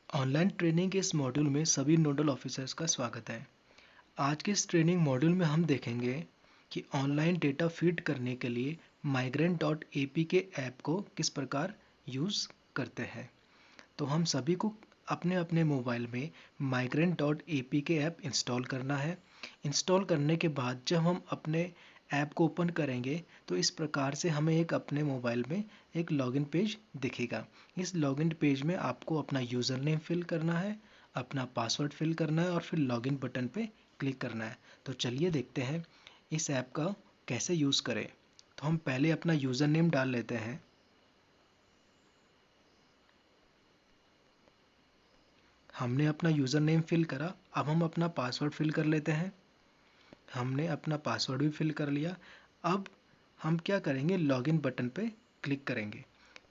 Online training के इस module में सभी नोडल ऑफिसर्स का स्वागत है। आज के इस ट्रेनिंग मॉड्यूल में हम देखेंगे कि ऑनलाइन डेटा फीड करने के लिए migrant.ap ऐप को किस प्रकार यूज़ करते हैं। तो हम सभी को अपने अपने मोबाइल में migrant.ap ऐप इंस्टॉल करना है। इंस्टॉल करने के बाद जब हम अपने ऐप को ओपन करेंगे तो इस प्रकार से हमें एक अपने मोबाइल में एक लॉगिन पेज दिखेगा। इस लॉगिन पेज में आपको अपना यूज़र नेम फिल करना है, अपना पासवर्ड फिल करना है और फिर लॉगिन बटन पे क्लिक करना है। तो चलिए देखते हैं इस ऐप का कैसे यूज़ करें। तो हम पहले अपना यूज़र नेम डाल लेते हैं। हमने अपना यूज़र नेम फिल करा। अब हम अपना पासवर्ड फिल कर लेते हैं। हमने अपना पासवर्ड भी फिल कर लिया। अब हम क्या करेंगे, लॉगिन बटन पे क्लिक करेंगे।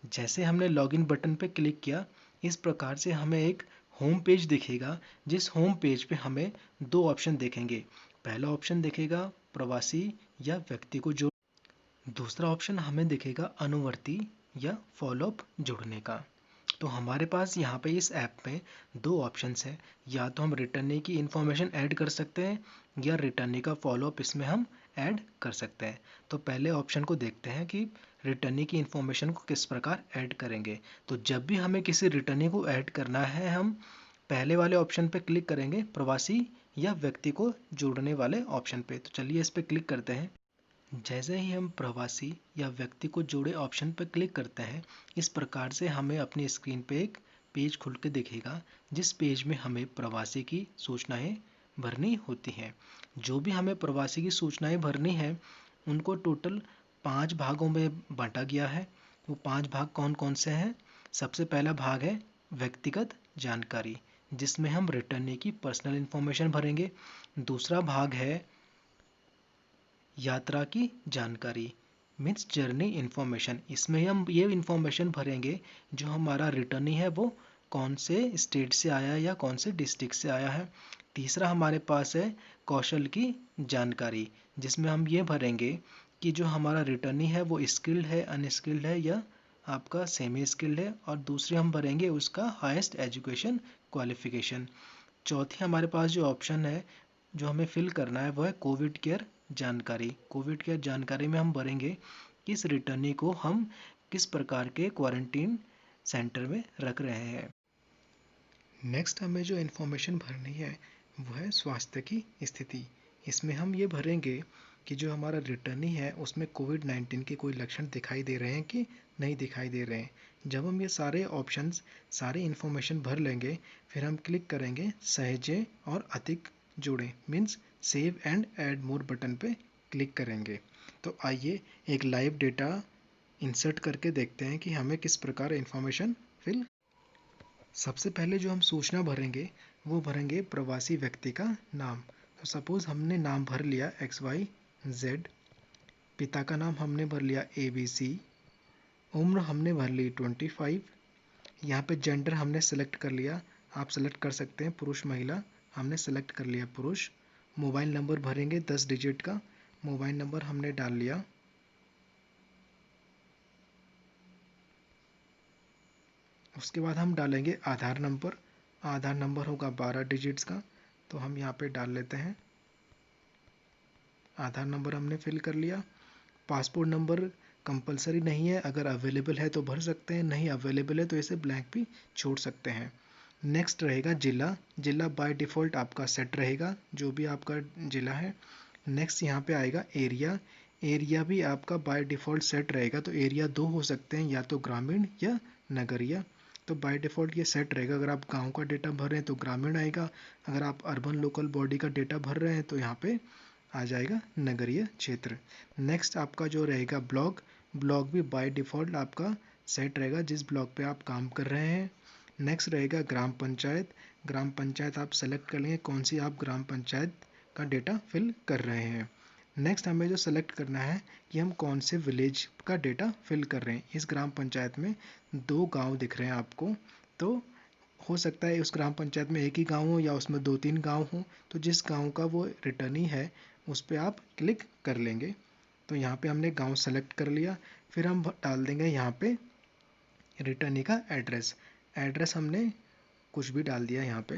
जैसे हमने लॉगिन बटन पे क्लिक किया, इस प्रकार से हमें एक होम पेज दिखेगा, जिस होम पेज पे हमें दो ऑप्शन दिखेंगे। पहला ऑप्शन दिखेगा प्रवासी या व्यक्ति को जोड़, दूसरा ऑप्शन हमें दिखेगा अनुवर्ती या फॉलोअप जुड़ने का। तो हमारे पास यहाँ पे इस ऐप में दो ऑप्शंस हैं। या तो हम रिटर्नी की इन्फॉर्मेशन ऐड कर सकते हैं या रिटर्नी का फॉलोअप इसमें हम ऐड कर सकते हैं। तो पहले ऑप्शन को देखते हैं कि रिटर्नी की इन्फॉर्मेशन को किस प्रकार ऐड करेंगे। तो जब भी हमें किसी रिटर्नी को ऐड करना है, हम पहले वाले ऑप्शन पे क्लिक करेंगे, प्रवासी या व्यक्ति को जोड़ने वाले ऑप्शन पे। तो चलिए इस पर क्लिक करते हैं। जैसे ही हम प्रवासी या व्यक्ति को जोड़े ऑप्शन पर क्लिक करते हैं, इस प्रकार से हमें अपनी स्क्रीन पे एक पेज खुल के दिखेगा, जिस पेज में हमें प्रवासी की सूचनाएं भरनी होती हैं। जो भी हमें प्रवासी की सूचनाएं भरनी है, उनको टोटल 5 भागों में बांटा गया है। वो 5 भाग कौन कौन से हैं? सबसे पहला भाग है व्यक्तिगत जानकारी, जिसमें हम रिटर्नी की पर्सनल इन्फॉर्मेशन भरेंगे। दूसरा भाग है यात्रा की जानकारी, मीन्स जर्नी इन्फॉर्मेशन। इसमें हम ये इन्फॉर्मेशन भरेंगे जो हमारा रिटर्नी है वो कौन से स्टेट से आया है या कौन से डिस्ट्रिक्ट से आया है। तीसरा हमारे पास है कौशल की जानकारी, जिसमें हम ये भरेंगे कि जो हमारा रिटर्नी है वो स्किल्ड है, अनस्किल्ड है या आपका सेमी स्किल्ड है। और दूसरे हम भरेंगे उसका हाईएस्ट एजुकेशन क्वालिफिकेशन। चौथी हमारे पास जो ऑप्शन है जो हमें फिल करना है वो है कोविड केयर जानकारी। कोविड केयर जानकारी में हम भरेंगे कि इस रिटर्नी को हम किस प्रकार के क्वारंटीन सेंटर में रख रहे हैं। नेक्स्ट हमें जो इन्फॉर्मेशन भरनी है वो है स्वास्थ्य की स्थिति। इसमें हम ये भरेंगे कि जो हमारा रिटर्नी है उसमें कोविड-19 के कोई लक्षण दिखाई दे रहे हैं कि नहीं दिखाई दे रहे हैं। जब हम ये सारे ऑप्शंस, सारी इन्फॉर्मेशन भर लेंगे, फिर हम क्लिक करेंगे सहेजें और अधिक जोड़ें, means save and add more button पे क्लिक करेंगे। तो आइए एक लाइव डेटा इंसर्ट करके देखते हैं कि हमें किस प्रकार इन्फॉर्मेशन फिल। सबसे पहले जो हम सूचना भरेंगे वो भरेंगे प्रवासी व्यक्ति का नाम। तो सपोज़ हमने नाम भर लिया XYZ, पिता का नाम हमने भर लिया ABC, उम्र हमने भर ली 25, यहाँ पे जेंडर हमने सेलेक्ट कर लिया, आप सेलेक्ट कर सकते हैं पुरुष महिला, हमने सेलेक्ट कर लिया पुरुष। मोबाइल नंबर भरेंगे 10 डिजिट का, मोबाइल नंबर हमने डाल लिया। उसके बाद हम डालेंगे आधार नंबर। आधार नंबर होगा 12 डिजिट्स का, तो हम यहाँ पे डाल लेते हैं। आधार नंबर हमने फिल कर लिया। पासपोर्ट नंबर कंपलसरी नहीं है, अगर अवेलेबल है तो भर सकते हैं, नहीं अवेलेबल है तो इसे ब्लैंक भी छोड़ सकते हैं। नेक्स्ट रहेगा जिला। जिला बाय डिफ़ॉल्ट आपका सेट रहेगा, जो भी आपका जिला है। नेक्स्ट यहाँ पे आएगा एरिया। एरिया भी आपका बाय डिफ़ॉल्ट सेट रहेगा, तो एरिया दो हो सकते हैं, या तो ग्रामीण या नगरीय। तो बाय डिफ़ॉल्ट ये सेट रहेगा। अगर आप गांव का डेटा भर रहे हैं तो ग्रामीण आएगा, अगर आप अर्बन लोकल बॉडी का डेटा भर रहे हैं तो यहाँ पे आ जाएगा नगरीय क्षेत्र। नेक्स्ट आपका जो रहेगा ब्लॉक। ब्लॉक भी बाय डिफ़ॉल्ट आपका सेट रहेगा, जिस ब्लॉक पे आप काम कर रहे हैं। नेक्स्ट रहेगा ग्राम पंचायत। ग्राम पंचायत आप सेलेक्ट कर लेंगे कौन सी आप ग्राम पंचायत का डेटा फिल कर रहे हैं। नेक्स्ट हमें जो सेलेक्ट करना है कि हम कौन से विलेज का डेटा फिल कर रहे हैं। इस ग्राम पंचायत में 2 गांव दिख रहे हैं आपको, तो हो सकता है उस ग्राम पंचायत में एक ही गांव हो या उसमें 2-3 गांव हो, तो जिस गांव का वो रिटर्नी है उस पर आप क्लिक कर लेंगे। तो यहाँ पे हमने गांव सेलेक्ट कर लिया। फिर हम डाल देंगे यहाँ पे रिटर्नी का एड्रेस। एड्रेस हमने कुछ भी डाल दिया यहाँ पे,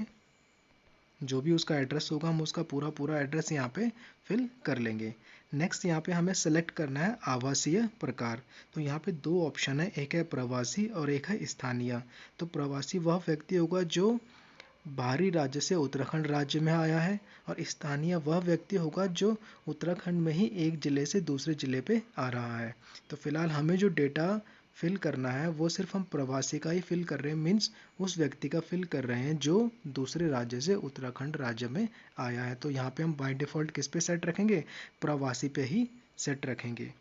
जो भी उसका एड्रेस होगा हम उसका पूरा पूरा एड्रेस यहाँ पे फिल कर लेंगे। नेक्स्ट यहाँ पे हमें सेलेक्ट करना है आवासीय प्रकार। तो यहाँ पे दो ऑप्शन है, एक है प्रवासी और एक है स्थानीय। तो प्रवासी वह व्यक्ति होगा जो बाहरी राज्य से उत्तराखंड राज्य में आया है, और स्थानीय वह व्यक्ति होगा जो उत्तराखंड में ही एक ज़िले से दूसरे ज़िले पे आ रहा है। तो फिलहाल हमें जो डेटा फिल करना है वो सिर्फ हम प्रवासी का ही फिल कर रहे हैं, मीन्स उस व्यक्ति का फिल कर रहे हैं जो दूसरे राज्य से उत्तराखंड राज्य में आया है। तो यहाँ पे हम बाय डिफ़ॉल्ट किस पे सेट रखेंगे, प्रवासी पे ही सेट रखेंगे।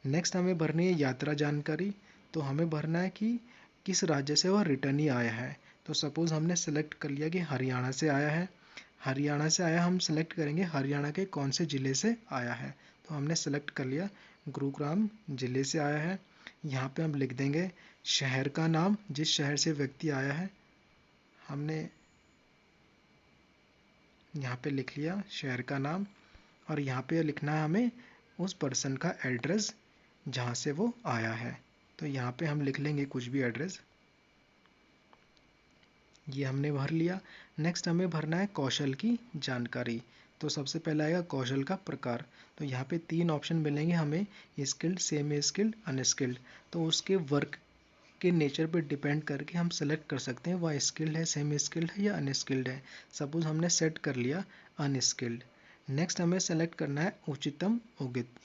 नेक्स्ट हमें भरनी है यात्रा जानकारी। तो हमें भरना है कि किस राज्य से वह रिटर्नी आया है। तो सपोज़ हमने सेलेक्ट कर लिया कि हरियाणा से आया है। हरियाणा से आया, हम सेलेक्ट करेंगे हरियाणा के कौन से ज़िले से आया है। तो हमने सेलेक्ट कर लिया गुरुग्राम ज़िले से आया है। यहाँ पे हम लिख देंगे शहर का नाम, जिस शहर से व्यक्ति आया है। हमने यहाँ पे लिख लिया शहर का नाम, और यहाँ पे लिखना है हमें उस पर्सन का एड्रेस जहाँ से वो आया है। तो यहाँ पे हम लिख लेंगे कुछ भी एड्रेस, ये हमने भर लिया। नेक्स्ट हमें भरना है कौशल की जानकारी। तो सबसे पहला आएगा कौशल का प्रकार। तो यहाँ पे 3 ऑप्शन मिलेंगे हमें, स्किल्ड, सेमी स्किल्ड, अनस्किल्ड। तो उसके वर्क के नेचर पे डिपेंड करके हम सेलेक्ट कर सकते हैं वह स्किल्ड है, सेमी स्किल्ड है या अनस्किल्ड है। सपोज हमने सेट कर लिया अनस्किल्ड। नेक्स्ट हमें सेलेक्ट करना है उच्चतम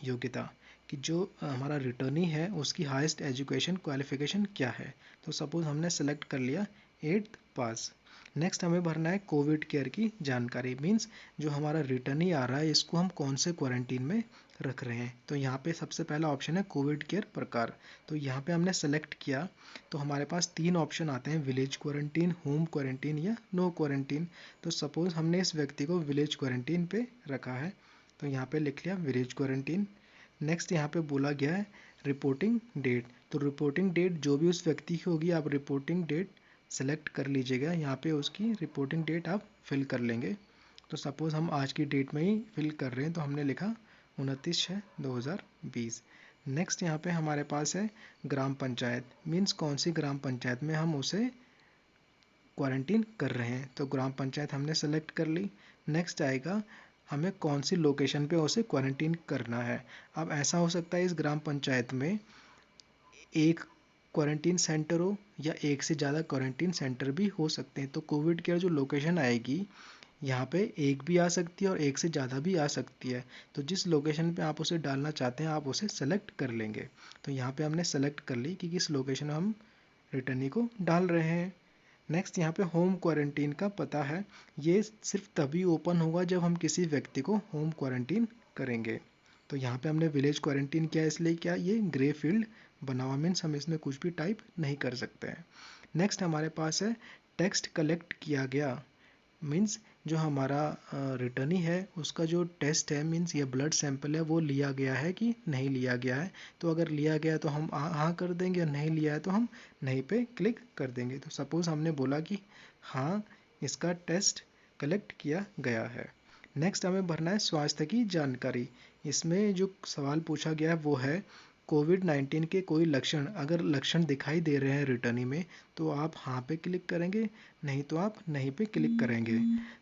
योग्यता, कि जो हमारा रिटर्नी है उसकी हाईएस्ट एजुकेशन क्वालिफिकेशन क्या है। तो सपोज हमने सेलेक्ट कर लिया 8th पास। नेक्स्ट हमें भरना है कोविड केयर की जानकारी, मीन्स जो हमारा रिटर्नी आ रहा है इसको हम कौन से क्वारंटीन में रख रहे हैं। तो यहाँ पे सबसे पहला ऑप्शन है कोविड केयर प्रकार। तो यहाँ पे हमने सेलेक्ट किया तो हमारे पास 3 ऑप्शन आते हैं, विलेज क्वारंटीन, होम क्वारंटीन या नो क्वारंटीन। तो सपोज़ हमने इस व्यक्ति को विलेज क्वारंटीन पे रखा है, तो यहाँ पे लिख लिया विलेज क्वारंटीन। नेक्स्ट यहाँ पे बोला गया है रिपोर्टिंग डेट। तो रिपोर्टिंग डेट जो भी उस व्यक्ति की होगी आप रिपोर्टिंग डेट सेलेक्ट कर लीजिएगा, यहाँ पे उसकी रिपोर्टिंग डेट आप फिल कर लेंगे। तो सपोज़ हम आज की डेट में ही फिल कर रहे हैं, तो हमने लिखा 29/6/2020। नेक्स्ट यहाँ पे हमारे पास है ग्राम पंचायत, मीन्स कौन सी ग्राम पंचायत में हम उसे क्वारंटीन कर रहे हैं। तो ग्राम पंचायत हमने सेलेक्ट कर ली। नेक्स्ट आएगा हमें कौन सी लोकेशन पे उसे क्वारंटीन करना है। अब ऐसा हो सकता है इस ग्राम पंचायत में एक क्वारंटीन सेंटर हो या एक से ज़्यादा क्वारंटीन सेंटर भी हो सकते हैं। तो कोविड केयर जो लोकेशन आएगी यहाँ पे एक भी आ सकती है और एक से ज़्यादा भी आ सकती है। तो जिस लोकेशन पे आप उसे डालना चाहते हैं आप उसे सेलेक्ट कर लेंगे। तो यहाँ पे हमने सेलेक्ट कर ली कि किस लोकेशन में हम रिटर्नी को डाल रहे हैं। नेक्स्ट यहाँ पे होम क्वारंटीन का पता है, ये सिर्फ तभी ओपन होगा जब हम किसी व्यक्ति को होम क्वारंटीन करेंगे। तो यहाँ पे हमने विलेज क्वारंटीन किया, इसलिए क्या ये ग्रे फील्ड बना हुआ, मीन्स हम इसमें कुछ भी टाइप नहीं कर सकते हैं। नेक्स्ट हमारे पास है टेक्स्ट कलेक्ट किया गया, मीन्स जो हमारा रिटर्नी है उसका जो टेस्ट है, मीन्स ये ब्लड सैंपल है, वो लिया गया है कि नहीं लिया गया है। तो अगर लिया गया तो हम हाँ कर देंगे, और नहीं लिया है तो हम नहीं पे क्लिक कर देंगे। तो सपोज़ हमने बोला कि हाँ इसका टेस्ट कलेक्ट किया गया है। नेक्स्ट हमें भरना है स्वास्थ्य की जानकारी। इसमें जो सवाल पूछा गया है वो है कोविड-19 के कोई लक्षण, अगर लक्षण दिखाई दे रहे हैं रिटर्नी में तो आप हाँ पे क्लिक करेंगे, नहीं तो आप नहीं पे क्लिक करेंगे।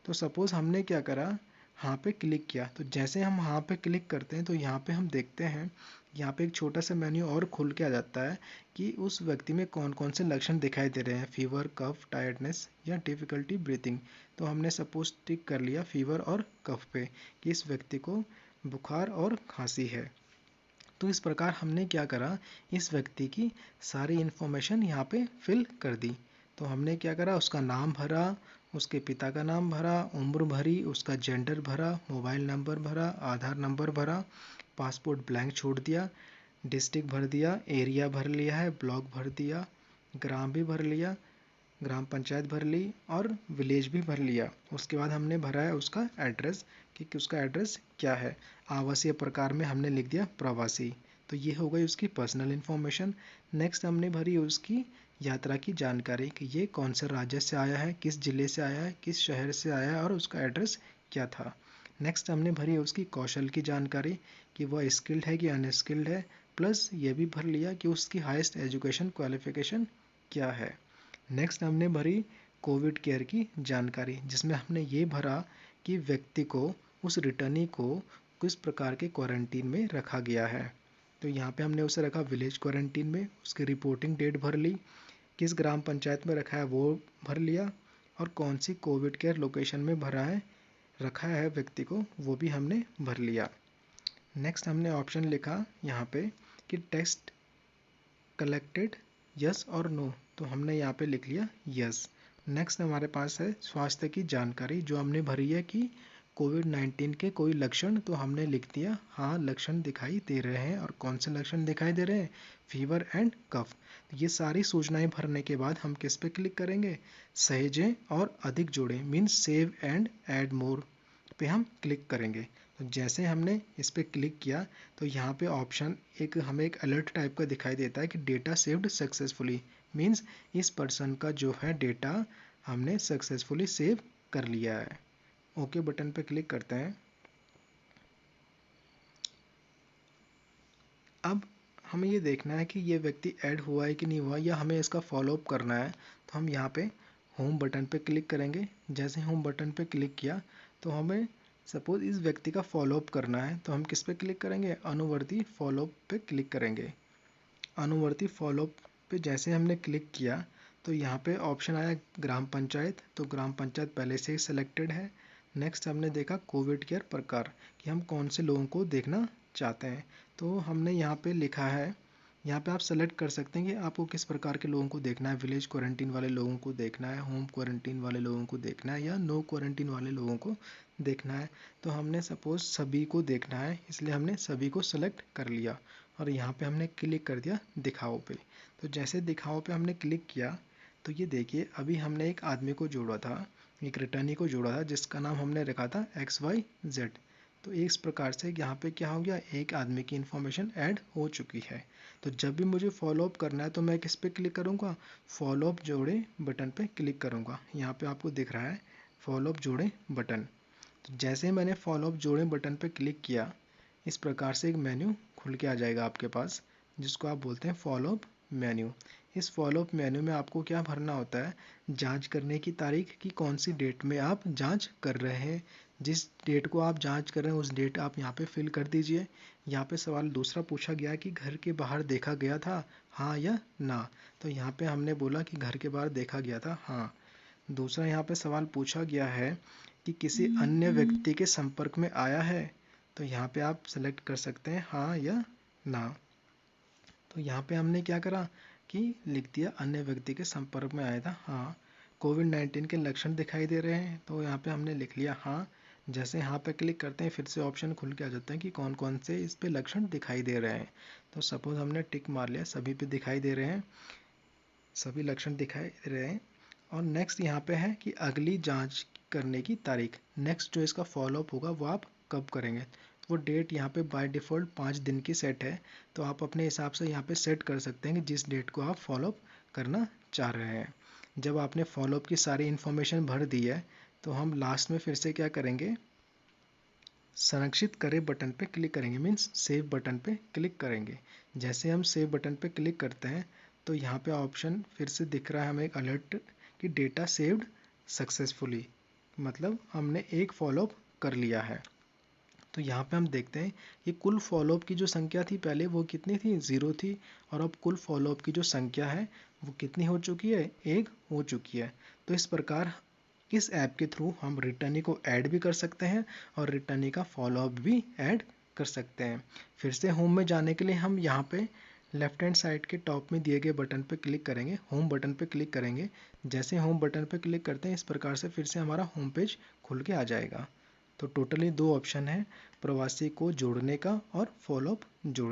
तो सपोज़ हमने क्या करा, हाँ पे क्लिक किया। तो जैसे हम हाँ पे क्लिक करते हैं तो यहाँ पे हम देखते हैं यहाँ पे एक छोटा सा मेन्यू और खुल के आ जाता है कि उस व्यक्ति में कौन कौन से लक्षण दिखाई दे रहे हैं, फीवर, कफ, टायर्डनेस या डिफ़िकल्टी ब्रीथिंग। तो हमने सपोज टिक कर लिया फीवर और कफ पे कि इस व्यक्ति को बुखार और खांसी है। तो इस प्रकार हमने क्या करा, इस व्यक्ति की सारी इन्फॉर्मेशन यहाँ पे फिल कर दी। तो हमने क्या करा, उसका नाम भरा, उसके पिता का नाम भरा, उम्र भरी, उसका जेंडर भरा, मोबाइल नंबर भरा, आधार नंबर भरा, पासपोर्ट ब्लैंक छोड़ दिया, डिस्ट्रिक्ट भर दिया, एरिया भर लिया है, ब्लॉक भर दिया, ग्राम भी भर लिया, ग्राम पंचायत भर ली और विलेज भी भर लिया। उसके बाद हमने भरा है उसका एड्रेस कि उसका एड्रेस क्या है। आवासीय प्रकार में हमने लिख दिया प्रवासी। तो ये हो गई उसकी पर्सनल इन्फॉर्मेशन। नेक्स्ट हमने भरी उसकी यात्रा की जानकारी कि ये कौन से राज्य से आया है, किस ज़िले से आया है, किस शहर से आया है और उसका एड्रेस क्या था। नेक्स्ट हमने भरी उसकी कौशल की जानकारी कि वह स्किल्ड है कि अनस्किल्ड है, प्लस ये भी भर लिया कि उसकी हाईएस्ट एजुकेशन क्वालिफिकेशन क्या है। नेक्स्ट हमने भरी कोविड केयर की जानकारी, जिसमें हमने ये भरा कि व्यक्ति को, उस रिटर्नी को किस प्रकार के क्वारंटीन में रखा गया है। तो यहाँ पे हमने उसे रखा विलेज क्वारंटीन में, उसकी रिपोर्टिंग डेट भर ली, किस ग्राम पंचायत में रखा है वो भर लिया, और कौन सी कोविड केयर लोकेशन में रखा है व्यक्ति को, वो भी हमने भर लिया। नेक्स्ट हमने ऑप्शन लिखा यहाँ पे कि टेस्ट कलेक्टेड यस और नो, तो हमने यहाँ पे लिख लिया यस। नेक्स्ट हमारे पास है स्वास्थ्य की जानकारी, जो हमने भरी है कि कोविड-19 के कोई लक्षण, तो हमने लिख दिया हाँ लक्षण दिखाई दे रहे हैं। और कौन से लक्षण दिखाई दे रहे हैं? फीवर एंड कफ। ये सारी सूचनाएं भरने के बाद हम किस पे क्लिक करेंगे? सहेजें और अधिक जोड़ें, means save and add more पे हम क्लिक करेंगे। तो जैसे हमने इस पे क्लिक किया तो यहाँ पे ऑप्शन हमें एक अलर्ट टाइप का दिखाई देता है कि डेटा सेव्ड सक्सेसफुली, मीन्स इस पर्सन का जो है डेटा हमने सक्सेसफुली सेव कर लिया है। ओके बटन पे क्लिक करते हैं। अब हमें ये देखना है कि ये व्यक्ति ऐड हुआ है कि नहीं हुआ, या हमें इसका फॉलोअप करना है। तो हम यहाँ पे होम बटन पे क्लिक करेंगे। जैसे होम बटन पे क्लिक किया तो हमें सपोज इस व्यक्ति का फॉलोअप करना है, तो हम किस पे क्लिक करेंगे? अनुवर्ती फॉलोअप पे क्लिक करेंगे। अनुवर्ती फॉलोअप पे जैसे हमने क्लिक किया तो यहाँ पे ऑप्शन आया ग्राम पंचायत, तो ग्राम पंचायत पहले से ही सिलेक्टेड है। नेक्स्ट हमने देखा कोविड केयर प्रकार, कि हम कौन से लोगों को देखना चाहते हैं। तो हमने यहाँ पे लिखा है, यहाँ पे आप सेलेक्ट कर सकते हैं कि आपको किस प्रकार के लोगों को देखना है। विलेज क्वारंटीन वाले लोगों को देखना है, होम क्वारंटीन वाले लोगों को देखना है, या नो क्वारंटीन वाले लोगों को देखना है। तो हमने सपोज सभी को देखना है, इसलिए हमने सभी को सेलेक्ट कर लिया और यहाँ पे हमने क्लिक कर दिया दिखाओ पे। तो जैसे दिखाओ पे हमने क्लिक किया तो ये देखिए अभी हमने एक आदमी को जोड़ा था, एक रिटर्नी को जोड़ा था, जिसका नाम हमने रखा था XYZ। तो इस प्रकार से यहाँ पे क्या हो गया, एक आदमी की इन्फॉर्मेशन ऐड हो चुकी है। तो जब भी मुझे फॉलोअप करना है तो मैं किस पे क्लिक करूँगा? फॉलोअप जोड़े बटन पे क्लिक करूँगा। यहाँ पे आपको दिख रहा है फॉलोअप जोड़े बटन। तो जैसे ही मैंने फॉलोअप जोड़े बटन पे क्लिक किया, इस प्रकार से एक मेन्यू खुल के आ जाएगा आपके पास, जिसको आप बोलते हैं फॉलोअप मेन्यू। इस फॉलोअप मेन्यू में आपको क्या भरना होता है? जांच करने की तारीख, कि कौन सी डेट में आप जांच कर रहे हैं। जिस डेट को आप जांच कर रहे हैं उस डेट आप यहाँ पे फिल कर दीजिए। यहाँ पे सवाल दूसरा पूछा गया कि घर के बाहर देखा गया था, हाँ या ना। तो यहाँ पे हमने बोला कि घर के बाहर देखा गया था, हाँ। दूसरा यहाँ पे सवाल पूछा गया है कि किसी अन्य व्यक्ति के संपर्क में आया है, तो यहाँ पे आप सेलेक्ट कर सकते हैं हाँ या ना। तो यहाँ पे हमने क्या करा कि लिख दिया अन्य व्यक्ति के संपर्क में आया था, हाँ। कोविड-19 के लक्षण दिखाई दे रहे हैं, तो यहाँ पे हमने लिख लिया हाँ। जैसे यहाँ पे क्लिक करते हैं फिर से ऑप्शन खुल के आ जाते हैं कि कौन कौन से इस पे लक्षण दिखाई दे रहे हैं। तो सपोज हमने टिक मार लिया, सभी पे दिखाई दे रहे हैं, सभी लक्षण दिखाई दे रहे हैं। और नेक्स्ट यहाँ पे है कि अगली जांच करने की तारीख, नेक्स्ट जो इसका फॉलोअप होगा वो आप कब करेंगे। वो डेट यहाँ पे बाय डिफ़ॉल्ट 5 दिन की सेट है, तो आप अपने हिसाब से यहाँ पे सेट कर सकते हैं कि जिस डेट को आप फॉलोअप करना चाह रहे हैं। जब आपने फॉलोअप की सारी इन्फॉर्मेशन भर दी है तो हम लास्ट में फिर से क्या करेंगे, संरक्षित करें बटन पे क्लिक करेंगे, मीन्स सेव बटन पे क्लिक करेंगे। जैसे हम सेव बटन पे क्लिक करते हैं तो यहाँ पे ऑप्शन फिर से दिख रहा है हमें एक अलर्ट कि डेटा सेव्ड सक्सेसफुली, मतलब हमने एक फॉलोअप कर लिया है। तो यहाँ पे हम देखते हैं कि कुल फॉलोअप की जो संख्या थी पहले वो कितनी थी, 0 थी, और अब कुल फॉलोअप की जो संख्या है वो कितनी हो चुकी है, 1 हो चुकी है। तो इस प्रकार इस ऐप के थ्रू हम रिटर्नी को ऐड भी कर सकते हैं और रिटर्नी का फॉलोअप भी ऐड कर सकते हैं। फिर से होम में जाने के लिए हम यहाँ पे लेफ्ट हैंड साइड के टॉप में दिए गए बटन पे क्लिक करेंगे, होम बटन पे क्लिक करेंगे। जैसे होम बटन पे क्लिक करते हैं इस प्रकार से फिर से हमारा होम पेज खुल के आ जाएगा। तो टोटली 2 ऑप्शन है, प्रवासी को जोड़ने का और फॉलोअप जोड़ने